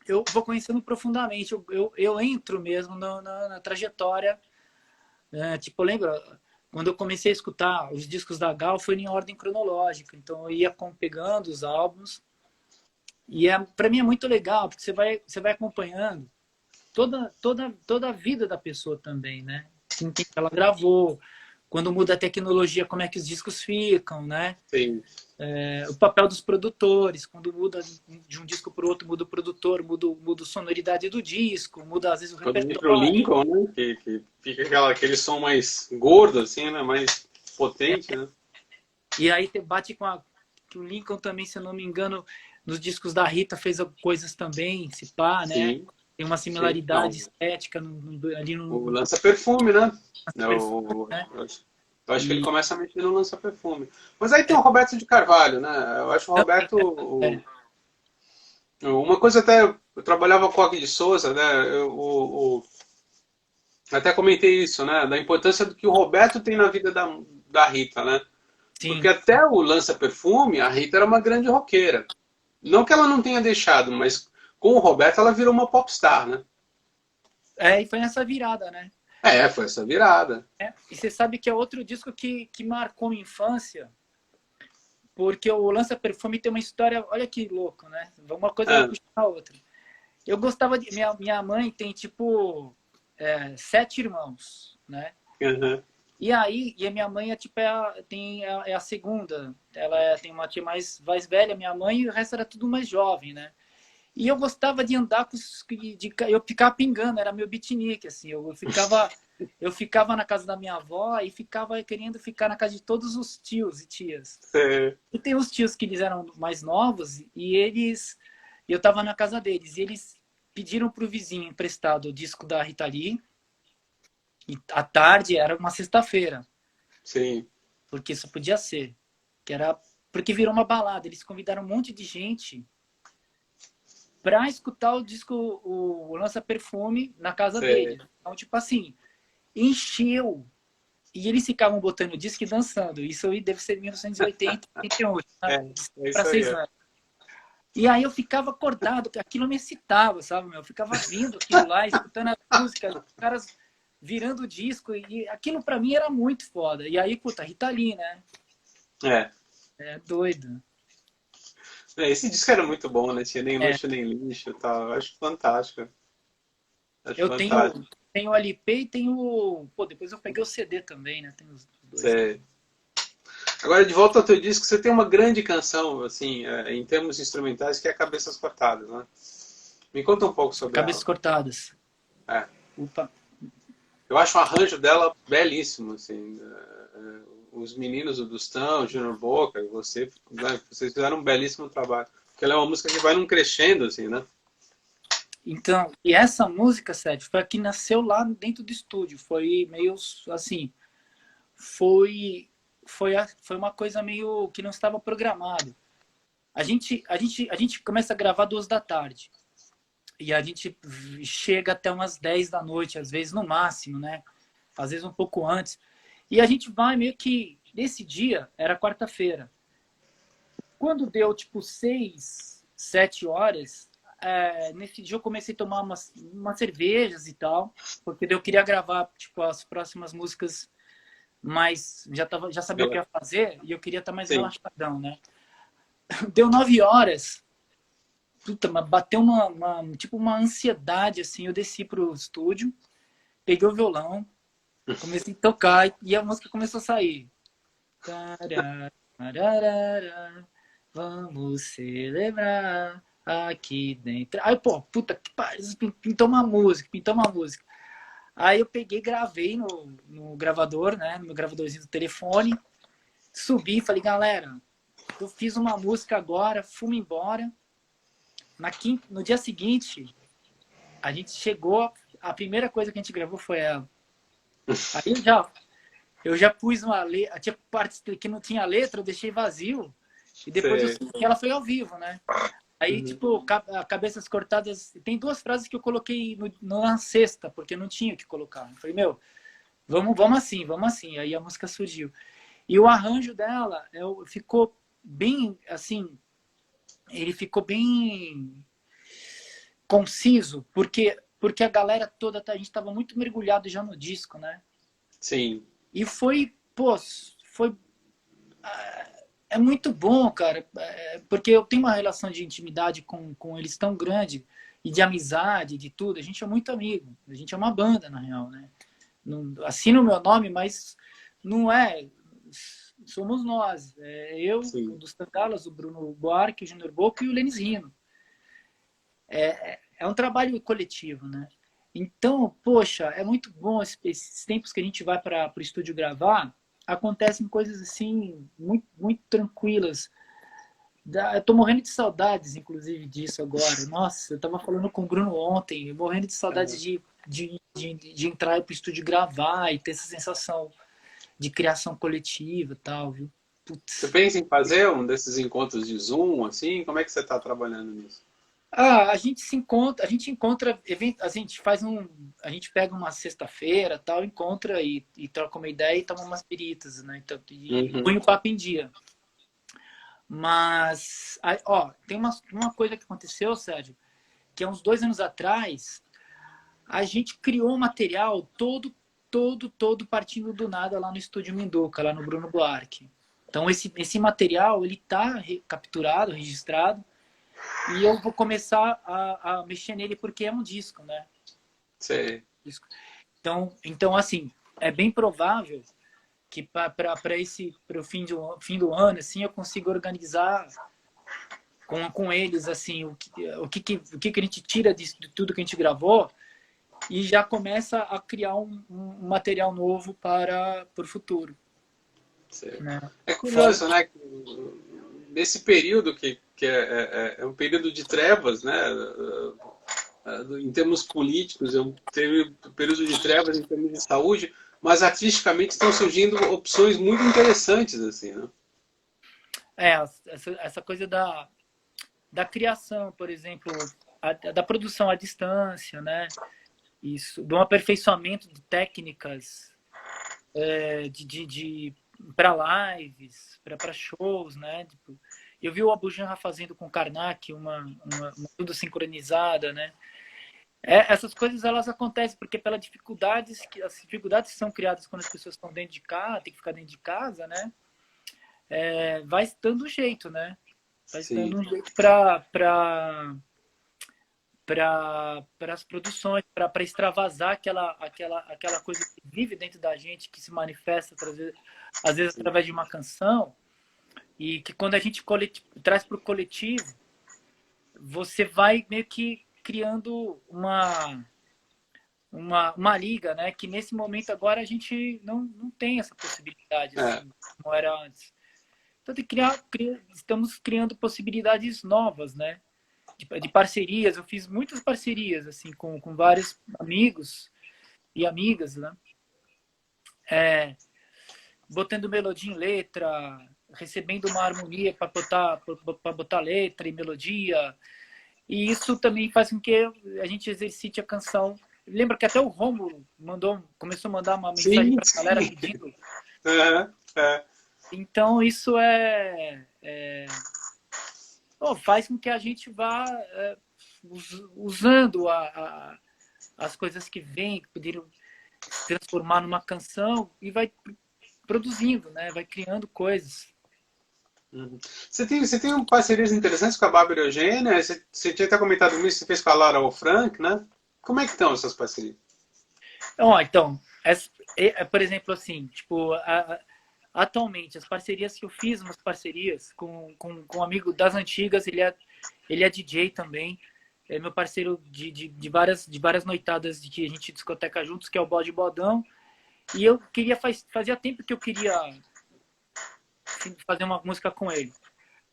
eu vou conhecendo profundamente, eu entro mesmo na trajetória. Tipo, lembra, quando eu comecei a escutar os discos da Gal, foi em ordem cronológica, então eu ia pegando os álbuns, e para mim é muito legal, porque você vai acompanhando toda a vida da pessoa também, né? Com quem ela gravou, quando muda a tecnologia, como é que os discos ficam, né? Sim. O papel dos produtores, quando muda de um disco para o outro, muda o produtor, muda a sonoridade do disco, muda às vezes o Quando vem pro repertório. Lincoln, né? Que fica aquele som mais gordo, assim, né? Mais potente, né? E aí te bate que o Lincoln também, se eu não me engano, nos discos da Rita fez coisas também, se pá, né? Sim, Tem uma sim. similaridade Não, estética ali o no lança-perfume, né? perfume, né? Eu acho que ele E começa a mexer no lança-perfume. Mas aí tem o Roberto de Carvalho, né? Eu acho o também, Roberto. né? É, Uma coisa até. Eu trabalhava com o Roque de Souza, né? Até comentei isso, né? Da importância do que o Roberto tem na vida da Rita, né? Porque sim. até o lança-perfume, a Rita era uma grande roqueira. Não que ela não tenha deixado, mas com o Roberto ela virou uma popstar, né? E foi nessa virada, né? Foi essa virada. E você sabe que é outro disco que marcou minha infância, porque o Lança Perfume tem uma história, olha que louco, né? Uma coisa vai Ah, puxar a outra. Eu gostava de. Minha mãe tem, tipo, 7 irmãos, né? uhum. E aí, a minha mãe tipo, é a segunda. Ela tem uma tia mais velha, minha mãe, e o resto era tudo mais jovem, né? E eu gostava de andar eu ficava pingando, era meu beatnik, assim. Eu ficava na casa da minha avó e ficava querendo ficar na casa de todos os tios e tias. E tem os tios que eles eram mais novos e eu tava na casa deles. E eles pediram pro vizinho emprestado o disco da Rita Lee. E à tarde era uma sexta-feira, Sim. porque isso podia ser. Porque virou uma balada. Eles convidaram um monte de gente pra escutar o disco, o Lança Perfume, na casa Sei. dele. Então, tipo assim, encheu. E eles ficavam botando disco e dançando. Isso aí deve ser 1980, 88, É, né? é Para isso aí. 6 anos. E aí eu ficava acordado, aquilo me excitava, sabe, meu? Eu ficava vindo aquilo lá, escutando as músicas, os caras virando o disco, e aquilo pra mim era muito foda. E aí, puta, Rita Lee, né? É. É doido. Esse disco era muito bom, né? Tinha nem É, luxo nem lixo e tal. Eu acho fantástico. Acho eu fantástico. tenho o LP e tenho. Pô, depois eu peguei o CD também, né? Tem os dois. Você... Agora, de volta ao teu disco, você tem uma grande canção, assim, em termos instrumentais, que é Cabeças Cortadas, né? Me conta um pouco sobre Cabeças ela. cortadas. É. Opa. Eu acho o arranjo dela belíssimo, assim. Os meninos, o Dustão, o Junior Boca, você, né, vocês fizeram um belíssimo trabalho. Porque ela é uma música que vai num crescendo, assim, né? Então, e essa música, Sérgio, foi a que nasceu lá dentro do estúdio. Foi meio assim. Foi, foi uma coisa meio que não estava programado. A gente começa a gravar 2 da tarde. E a gente chega até umas 10 da noite, às vezes no máximo, né? Às vezes um pouco antes. E a gente vai meio que. Nesse dia, era quarta-feira. Quando deu tipo 6, 7 horas, nesse dia eu comecei a tomar umas cervejas e tal, porque eu queria gravar tipo, as próximas músicas, mas já sabia o que ia fazer e eu queria estar mais Sim. relaxadão, né? Deu 9 horas, puta, mas bateu tipo uma ansiedade, assim, eu desci pro estúdio, peguei o violão, comecei a tocar e a música começou a sair. Vamos celebrar aqui dentro. Aí, pô, puta que pariu, pintou uma música, pintou uma música. Aí eu peguei, gravei no gravador, né, no meu gravadorzinho do telefone, subi e falei, galera, eu fiz uma música agora, fomos embora. No dia seguinte, a gente chegou, a primeira coisa que a gente gravou foi ela. Aí eu já pus uma letra, tinha partes que não tinha letra, eu deixei vazio. E depois eu Você... soube que ela foi ao vivo, né? Aí, Uhum. tipo, cabeças cortadas. Tem 2 frases que eu coloquei na sexta, porque eu não tinha o que colocar. Eu falei, meu, vamos assim, vamos assim. Aí a música surgiu. E o arranjo dela ficou bem, assim, ele ficou bem conciso, porque a galera toda, a gente estava muito mergulhado já no disco, né? Sim. E foi, pô, foi é muito bom, cara, porque eu tenho uma relação de intimidade com eles tão grande e de amizade, de tudo. A gente é muito amigo, a gente é uma banda, na real, né? Não, assina o meu nome, mas não é. Somos nós. Eu, o Sim. dos Tangalas, o Bruno Buarque, o Júnior Boco e o Lenis Rino. É um trabalho coletivo, né? Então, poxa, é muito bom esses tempos que a gente vai para o estúdio gravar, acontecem coisas assim, muito, muito tranquilas. Eu tô morrendo de saudades, inclusive, disso agora. Nossa, eu tava falando com o Bruno ontem, morrendo de saudades de entrar pro estúdio gravar e ter essa sensação de criação coletiva e tal, viu? Você Putz. pensa em fazer um desses encontros de Zoom, assim? Como é que você está trabalhando nisso? Ah, a gente encontra evento, a gente pega uma sexta-feira, tal, encontra e troca uma ideia e toma umas piritas, né? Então, e Uhum. põe o papo em dia. Mas, ó, tem uma coisa que aconteceu, Sérgio, que há uns 2 anos atrás, a gente criou um material todo partindo do nada lá no Estúdio Minduca, lá no Bruno Buarque. Então, esse material, ele tá capturado, registrado, e eu vou começar a mexer nele porque é um disco, né? Você... Então assim, é bem provável que para o fim do ano, assim, eu consiga organizar com eles, assim, o que a gente tira de tudo que a gente gravou e já começa a criar um material novo para o futuro, Você... né? É Fora, curioso, né? Nesse período que é um período de trevas, né? Em termos políticos, é um período de trevas em termos de saúde, mas artisticamente estão surgindo opções muito interessantes, assim, né? essa coisa da criação, por exemplo, da produção à distância, né? Isso, do aperfeiçoamento de técnicas para lives, para shows, né? Tipo, eu vi o Abu Janra fazendo com o Karnak uma tudo sincronizada, né? Essas coisas elas acontecem porque pelas dificuldades as dificuldades que são criadas quando as pessoas estão dentro de casa, tem que ficar dentro de casa, né? Vai dando um jeito, né? Vai dando Sim. um jeito para as produções, para extravasar aquela coisa que vive dentro da gente, que se manifesta às vezes Sim. através de uma canção, e que quando a gente traz para o coletivo, você vai meio que criando uma liga, né? Que nesse momento agora a gente não tem essa possibilidade, É. assim, como era antes. Então, estamos criando possibilidades novas, né? De parcerias. Eu fiz muitas parcerias, assim, com vários amigos e amigas, né? Botando melodia em letra, recebendo uma harmonia para botar letra e melodia. E isso também faz com que a gente exercite a canção. Lembra que até o Rômulo começou a mandar uma mensagem Sim, para a galera sim. pedindo. É. Então, isso faz com que a gente vá usando as coisas que vêm, que poderiam se transformar numa canção e vai produzindo, né? Vai criando coisas. Uhum. Você tem parcerias interessantes com a Bárbara Eugênia? Você tinha até comentado comigo que você fez com a Lara ou Frank, né? Como é que estão essas parcerias? Então, por exemplo, assim, tipo, atualmente, as parcerias que eu fiz, umas parcerias com um amigo das antigas, ele é DJ também, é meu parceiro de várias noitadas de que a gente discoteca juntos, que é o Bode Bodão, e eu queria, fazia tempo que eu queria fazer uma música com ele.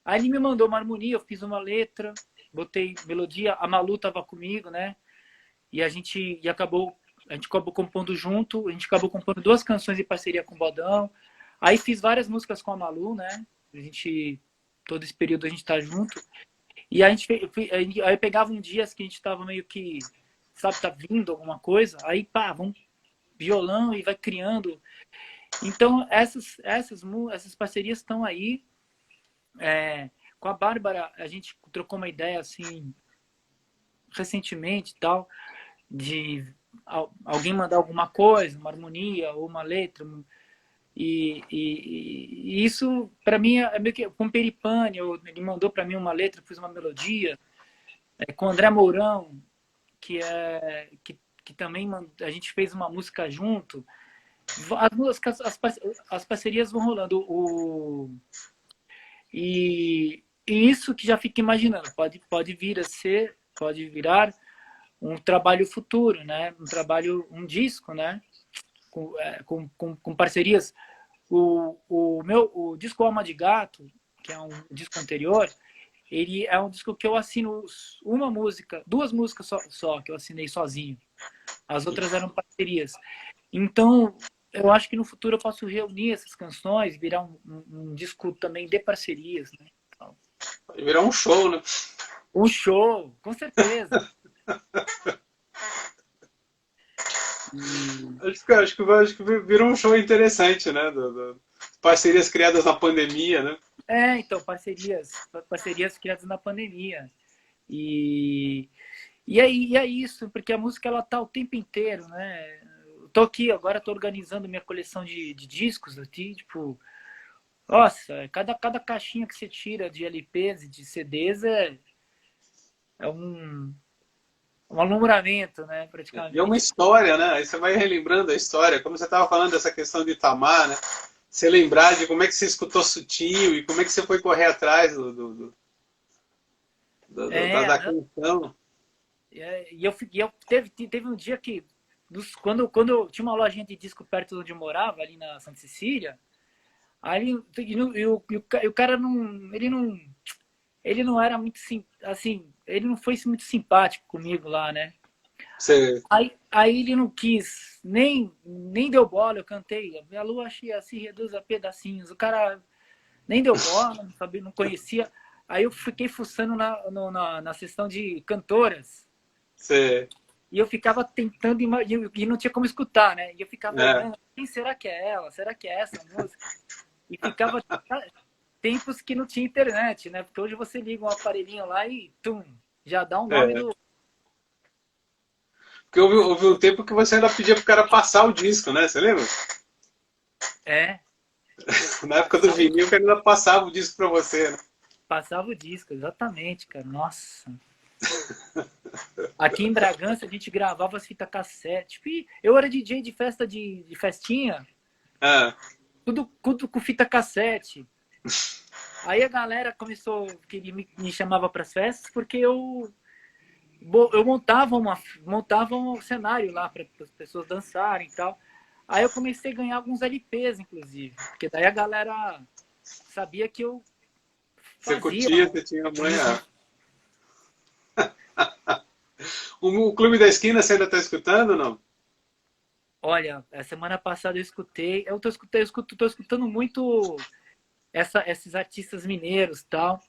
Aí ele me mandou uma harmonia, eu fiz uma letra, botei melodia, a Malu tava comigo, né? E a gente acabou compondo junto, a gente acabou compondo 2 canções em parceria com o Bodão. Aí fiz várias músicas com a Malu, né? Todo esse período a gente tá junto. E aí eu pegava um dias que a gente tava meio que, sabe, tá vindo alguma coisa, aí pá, vamos violão e vai criando. Então essas parcerias estão aí. Com a Bárbara, a gente trocou uma ideia assim recentemente e tal, de alguém mandar alguma coisa, uma harmonia ou uma letra. E isso, para mim, é meio que com Peripane. Ele mandou para mim uma letra, fiz uma melodia. Com André Mourão, que também a gente fez uma música junto. As parcerias vão rolando. E isso que já fica imaginando, pode virar um trabalho futuro, né? Um disco, né? Com parcerias. O disco Alma de Gato, que é um disco anterior, ele é um disco que eu assino duas músicas só que eu assinei sozinho. As outras eram parcerias. Então, eu acho que no futuro eu posso reunir essas canções, virar um disco também de parcerias, né? Vai virar um show, né? Um show, com certeza. Acho que virou um show interessante, né? Parcerias criadas na pandemia, né? Então, parcerias criadas na pandemia. E, e é isso, porque a música ela tá o tempo inteiro, né? Eu tô aqui, agora tô organizando minha coleção de discos aqui, tipo, nossa, cada caixinha que você tira de LPs e de CDs é um alumbramento, né, E é uma praticamente. história, né? Aí você vai relembrando a história, como você estava falando dessa questão de Itamar, né? Você lembrar de como é que você escutou Sutil e como é que você foi correr atrás da É, canção. teve um dia que, quando eu tinha uma lojinha de disco perto de onde eu morava, ali na Santa Cecília, aí e o cara ele não era muito assim, ele não foi muito simpático comigo lá, né? Você, Aí ele não quis, nem deu bola, eu cantei. A lua cheia se reduz a pedacinhos. O cara nem deu bola, não sabia, não conhecia. Aí eu fiquei fuçando na sessão de cantoras. você, E eu ficava tentando e não tinha como escutar, né? E eu ficava é, olhando, quem será que é ela? Será que é essa música? E ficava tempos que não tinha internet, né? Porque hoje você liga um aparelhinho lá e tum, já dá o nome é, do. Porque houve um tempo que você ainda pedia pro cara passar o disco, né? Você lembra? É, Na época do passava, vinil, que ele ainda passava o disco pra você, né? passava o disco, exatamente, cara. Nossa. Aqui em Bragança a gente gravava as fitas cassete. E eu era DJ de festa de festinha, Ah, tudo com fita cassete. Aí a galera começou, que me chamava para as festas, porque eu montava um cenário lá para as pessoas dançarem e tal. Aí eu comecei a ganhar alguns LPs, inclusive, porque daí a galera sabia que eu você fazia curtia, você tinha isso. manhã. O Clube da Esquina você ainda tá escutando ou não? Olha, a semana passada eu escutei, tô escutando muito esses artistas mineiros e tal.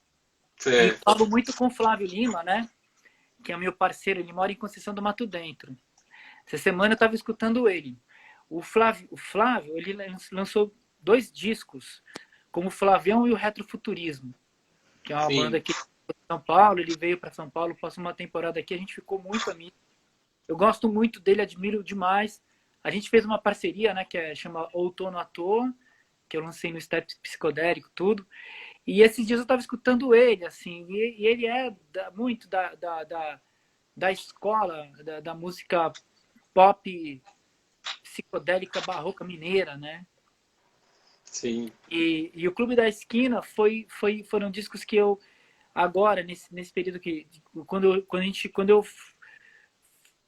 E Você, falo muito com o Flávio Lima, né? Que é meu parceiro, ele mora em Conceição do Mato Dentro. Essa semana eu estava escutando ele. O Flávio, ele lançou 2 discos, como o Flavião e o Retrofuturismo, que é uma banda sim, aqui de São Paulo. Ele veio para São Paulo, passou uma temporada aqui, a gente ficou muito amigo. Eu gosto muito dele, admiro demais. A gente fez uma parceria, né, chama Outono à Toa, que eu lancei no Step Psicodélico, tudo. E esses dias eu estava escutando ele, assim, e ele é muito da escola, da música pop psicodélica barroca mineira, né? sim. E o Clube da Esquina foram discos que eu, agora, nesse período quando eu,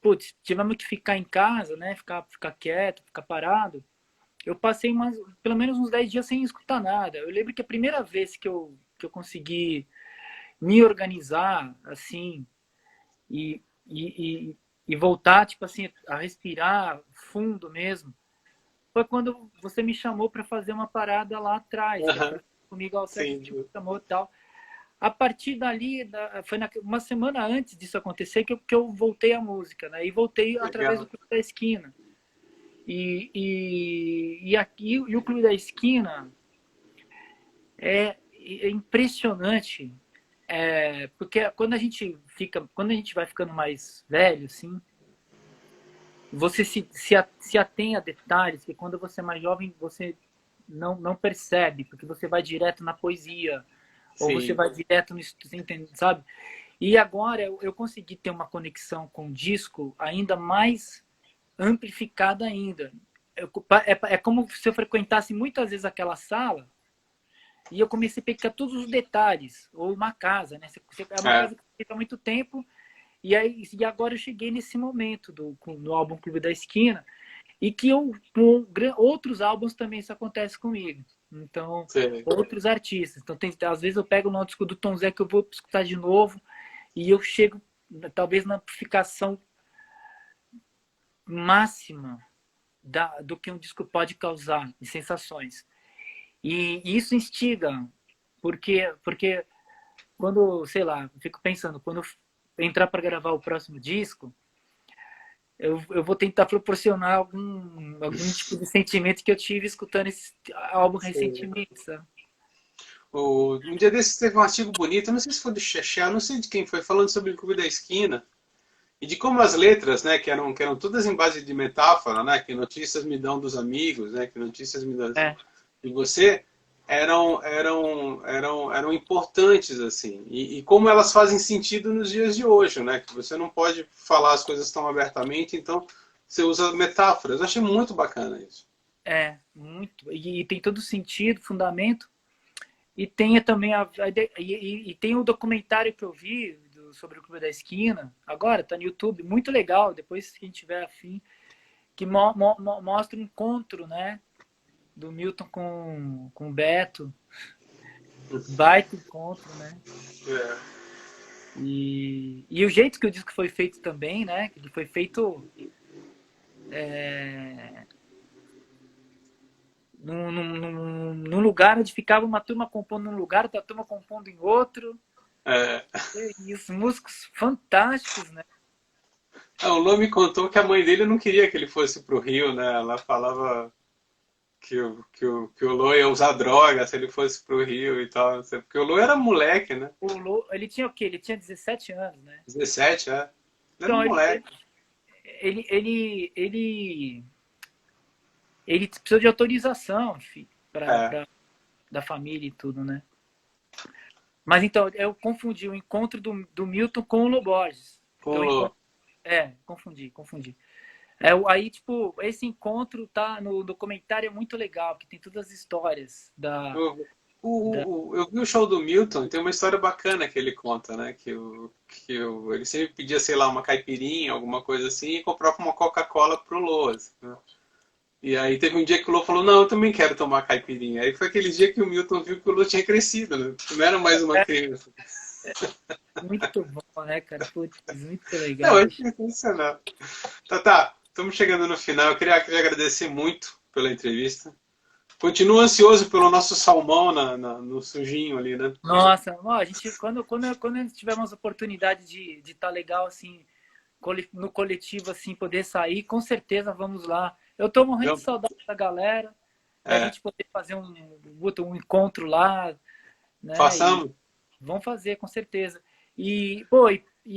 putz, tivemos que ficar em casa, né? Ficar quieto, ficar parado. Eu passei pelo menos uns 10 dias sem escutar nada. Eu lembro que a primeira vez que eu consegui me organizar, assim, e, e, e voltar, tipo assim, a respirar fundo mesmo, foi quando você me chamou para fazer uma parada lá atrás, que Aham, apareceu comigo ao certo, sim. tipo, chamou e tal. A partir dali, foi uma semana antes disso acontecer que eu voltei à música, né? E voltei através do Legal. Clube da Esquina. E o Clube da Esquina é impressionante, porque quando a gente vai ficando mais velho, assim, você se atém a detalhes que quando você é mais jovem você não percebe, porque você vai direto na poesia, ou você Sim. vai direto no, sabe? E agora eu consegui ter uma conexão com o disco ainda mais amplificada ainda. É como se eu frequentasse muitas vezes aquela sala e eu comecei a pegar todos os detalhes, ou uma casa, né? É uma É, casa que fica há muito tempo, e agora eu cheguei nesse momento no álbum Clube da Esquina, e que com outros álbuns também isso acontece comigo. Então, sei. outros artistas. Então, às vezes eu pego no disco do Tom Zé que eu vou escutar de novo, e eu chego, talvez, na amplificação máxima do que um disco pode causar de sensações. E isso instiga, porque quando, sei lá, eu fico pensando, quando eu entrar para gravar o próximo disco, eu vou tentar proporcionar algum tipo de sentimento que eu tive escutando esse álbum Sei. recentemente, sabe? Um dia desses teve um artigo bonito, eu não sei se foi do Xexé, não sei de quem foi, falando sobre o Clube da Esquina e de como as letras, né, que eram todas em base de metáfora, né, que notícias me dão dos amigos, né, que notícias me dão É, de você, eram importantes, assim, e como elas fazem sentido nos dias de hoje, né, que você não pode falar as coisas tão abertamente, então você usa metáforas. Eu achei muito bacana isso. muito. E tem todo sentido, fundamento. E tem também e tem o documentário que eu vi sobre o Clube da Esquina, agora tá no YouTube, muito legal, depois quem tiver afim, que mostra um encontro, né, do Milton com o Beto, baita encontro, né? É. E o jeito que o disco foi feito também, né? Que ele foi feito num lugar onde ficava uma turma compondo num lugar, outra turma compondo em outro. É. E os músicos fantásticos, né? O Lô me contou que a mãe dele não queria que ele fosse pro Rio, né? Ela falava que o Lô ia usar droga se ele fosse pro Rio e tal, não sei, porque o Lô era moleque, né? Ele tinha o quê? Ele tinha 17 anos, né? 17, é. Ele era um Então, moleque. ele precisa de autorização, enfim, da família e tudo, né? Mas então, eu confundi o encontro do Milton com o Loborges. Confundi. Aí, tipo, esse encontro tá no documentário, é muito legal, porque tem todas as histórias eu vi o show do Milton, tem uma história bacana que ele conta, né? Ele sempre pedia, sei lá, uma caipirinha, alguma coisa assim, e comprava uma Coca-Cola pro Loas, né? E aí teve um dia que o Lô falou, não, eu também quero tomar caipirinha. Aí foi aquele dia que o Milton viu que o Lô tinha crescido, né? Não era mais uma criança. Muito bom, né, cara? Putz, muito legal. Não, é sensacional. Tá, estamos chegando no final. Eu queria agradecer muito pela entrevista. Continuo ansioso pelo nosso salmão no sujinho ali, né? Nossa, a gente, quando tivermos oportunidade de estar legal, assim, no coletivo, assim, poder sair, com certeza vamos lá. Eu tô morrendo de saudade da galera, a gente poder fazer um encontro lá, né? Façamos. Vamos fazer, com certeza. E, pô,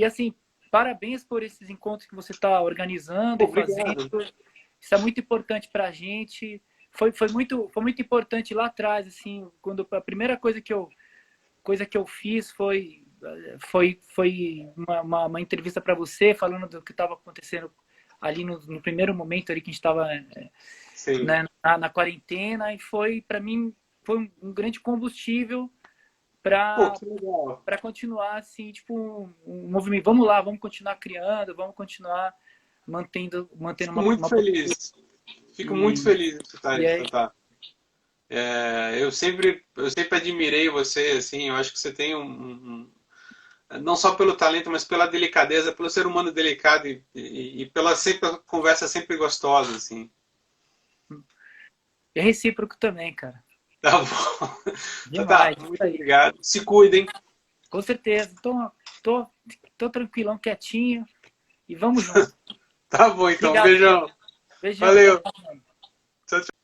assim, parabéns por esses encontros que você está organizando e fazendo. Isso é muito importante para a gente. Foi muito importante lá atrás, assim, quando a primeira coisa que eu fiz foi uma entrevista para você, falando do que estava acontecendo ali no primeiro momento ali que a gente estava, né, na quarentena, e para mim foi um grande combustível para continuar assim, tipo, um movimento. Vamos lá, vamos continuar criando, vamos continuar mantendo muito feliz. Fico muito feliz de escutar isso, tá? Eu sempre admirei você, assim, eu acho que você tem não só pelo talento, mas pela delicadeza, pelo ser humano delicado e pela conversa sempre gostosa, assim. É recíproco também, cara. Tá bom. Demais, tá, muito obrigado. Se cuidem. Com certeza. Tô tranquilão, quietinho. E vamos junto. Tá bom, então. Obrigado, Beijão. Valeu. Tchau, tchau.